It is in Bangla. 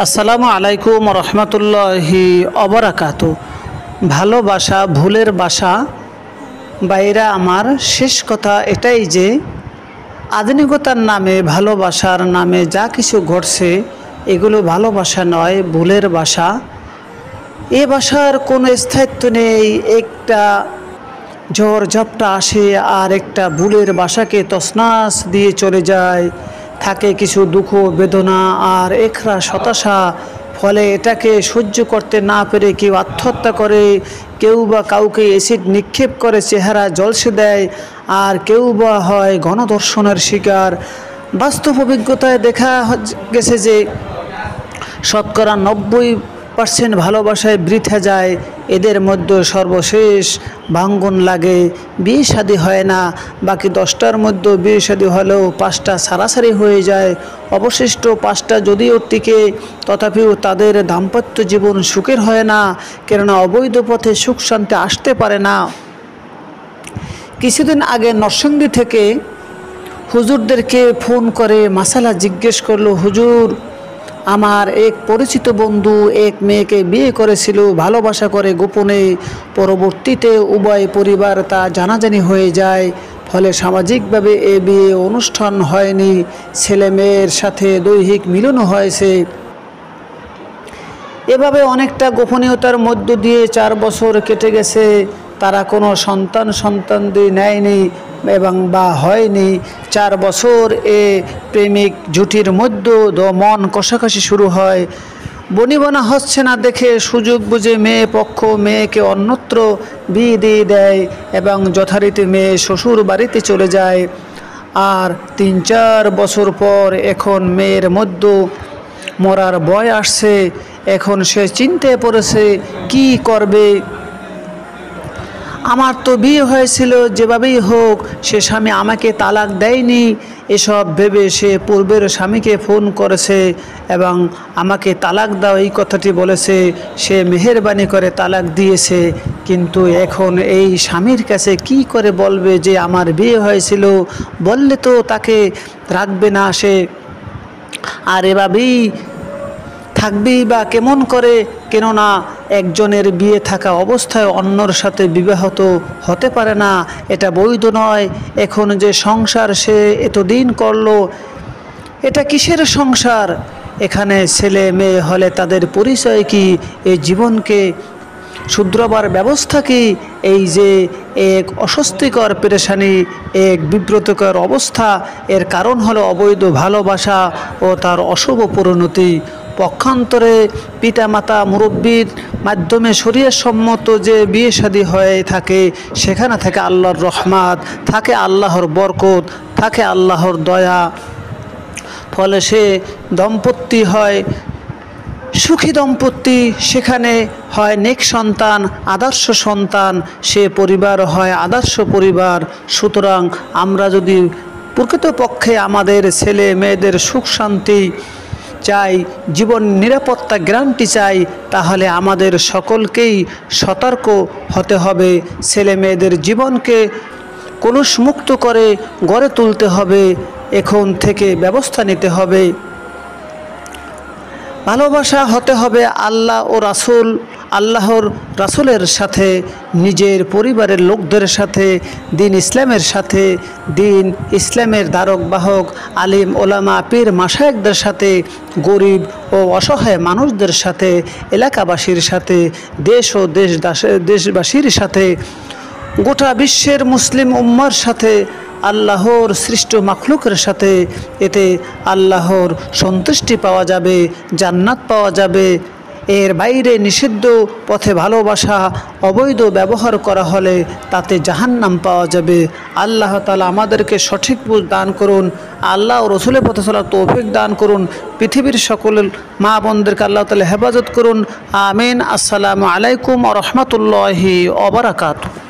আসসালামু আলাইকুম রহমতুল্লাহি অবরাকাতু। ভালোবাসা ভুলের বাসা। বাইরা আমার শেষ কথা এটাই যে আধুনিকতার নামে ভালোবাসার নামে যা কিছু ঘটছে এগুলো ভালোবাসা নয়, ভুলের বাসা। এ বাসার কোনো স্থায়িত্ব নেই। একটা ঝড় ঝাপটা আসে আর একটা ভুলের বাসাকে তছনছ দিয়ে চলে যায়। থাকে কিছু দুঃখ বেদনা আর একরা হতাশা। ফলে এটাকে সহ্য করতে না পেরে কেউ আত্মহত্যা করে, কেউ বা কাউকে অ্যাসিড নিক্ষেপ করে চেহারা ঝলসে দেয়, আর কেউ বা হয় গণধর্ষণের শিকার। বাস্তব অভিজ্ঞতায় দেখা গেছে যে শতকরা 90% ভালোবাসায় বৃথা যায়। এদের মধ্যে সর্বশেষ ভাঙ্গন লাগে, বিয়ে শাদী হয় না। বাকি 10টার মধ্যে বিয়ে শাদী হলেও 5টা সারাসারি হয়ে যায়। অবশিষ্ট 5টা যদিও টিকে, তথাপিও তাদের দাম্পত্য জীবন সুখের হয় না, কেননা অবৈধ পথে সুখ শান্তি আসতে পারে না। কিছুদিন আগে নরসিংদী থেকে হুজুরদেরকে ফোন করে মাসালা জিজ্ঞেস করলো, হুজুর আমার এক পরিচিত বন্ধু এক মেয়েকে বিয়ে করেছিল ভালোবাসা করে গোপনে। পরবর্তীতে উভয় পরিবার তা জানাজানি হয়ে যায়। ফলে সামাজিকভাবে এ বিয়ে অনুষ্ঠান হয়নি, ছেলে মেয়ের সাথে দৈহিক মিলনও হয়েছে। এভাবে অনেকটা গোপনীয়তার মধ্য দিয়ে 4 বছর কেটে গেছে। তারা কোনো সন্তানদের নেয়নি এবং বা হয়নি। 4 বছর এ প্রেমিক জুটির মধ্যে মন কষাকষি শুরু হয়। বনিবনা হচ্ছে না দেখে সুযোগ বুঝে মেয়ে পক্ষ মেয়েকে অন্যত্র বিয়ে দিয়ে দেয় এবং যথারীতি মেয়ে শ্বশুর বাড়িতে চলে যায়। আর 3-4 বছর পর এখন মেয়ের মধ্যে মরার ভয় আসছে। এখন সে চিন্তায় পড়েছে কি করবে। আমার তো বিয়ে হয়েছিল, যেভাবেই হোক সে স্বামী আমাকে তালাক দেয়নি। এসব ভেবে সে পূর্বের স্বামীকে ফোন করেছে এবং আমাকে তালাক দাও এই কথাটি বলেছে। সে মেহেরবানি করে তালাক দিয়েছে। কিন্তু এখন এই স্বামীর কাছে কি করে বলবে যে আমার বিয়ে হয়েছিল? বললে তো তাকে রাখবে না সে, আর এভাবেই থাকবেই বা কেমন করে? কেননা একজনের বিয়ে থাকা অবস্থায় অন্যর সাথে বিবাহত হতে পারে না, এটা বৈধ নয়। এখন যে সংসার সে এতদিন করলো, এটা কিসের সংসার? এখানে ছেলে মেয়ে হলে তাদের পরিচয় কি? এই জীবনকে শুধরাবার ব্যবস্থা কি? এই যে এক অস্বস্তিকর পেরেশানি, এক বিব্রতকর অবস্থা, এর কারণ হলো অবৈধ ভালোবাসা ও তার অশুভ পরিণতি। পক্ষান্তরে পিতামাতা মুরব্বির মাধ্যমে শরীয়ত সম্মত যে বিয়ে শাদী হয়ে থাকে, সেখানে থাকে আল্লাহর রহমত, থাকে আল্লাহর বরকত, থাকে আল্লাহর দয়া। ফলে সে দম্পতি হয় সুখী দম্পতি, সেখানে হয় নেক সন্তান, আদর্শ সন্তান, সে পরিবার হয় আদর্শ পরিবার। সুতরাং আমরা যদি প্রকৃতপক্ষে আমাদের ছেলে মেয়েদের সুখ শান্তি চাই, জীবন নিরাপত্তা গ্যারান্টি চাই, তাহলে আমাদের সকলকেই সতর্ক হতে হবে। ছেলে মেয়েদের জীবনকে কলুষমুক্ত করে গড়ে তুলতে হবে। এখন থেকে ব্যবস্থা নিতে হবে। ভালোবাসা হতে হবে আল্লাহর রাসূলের সাথে, নিজের পরিবারের লোকদের সাথে, দিন ইসলামের সাথে, দিন ইসলামের ধারক বাহক আলিম ওলামা পীর মাশায়েখদের সাথে, গরিব ও অসহায় মানুষদের সাথে, এলাকাবাসীর সাথে, দেশ ও দেশবাসীর সাথে, গোটা বিশ্বের মুসলিম উম্মার সাথে, আল্লাহর সৃষ্ট মাখলুকের সাথে। এতে আল্লাহর সন্তুষ্টি পাওয়া যাবে, জান্নাত পাওয়া যাবে। এর বাইরে নিষিদ্ধ পথে ভালোবাসা, অবৈধ ব্যবহার করা হলে তাতে জাহান্নাম পাওয়া যাবে। আল্লাহ তাআলা আমাদেরকে সঠিক বুঝ দান করুন। আল্লাহ ও রসুলের পথে চলার তৌফিক দান করুন। পৃথিবীর সকল মা বোনদেরকে আল্লাহ তাআলা হেফাজত করুন। আমিন। আসসালামু আলাইকুম ওয়া রাহমাতুল্লাহি ওয়া বারাকাতুহু।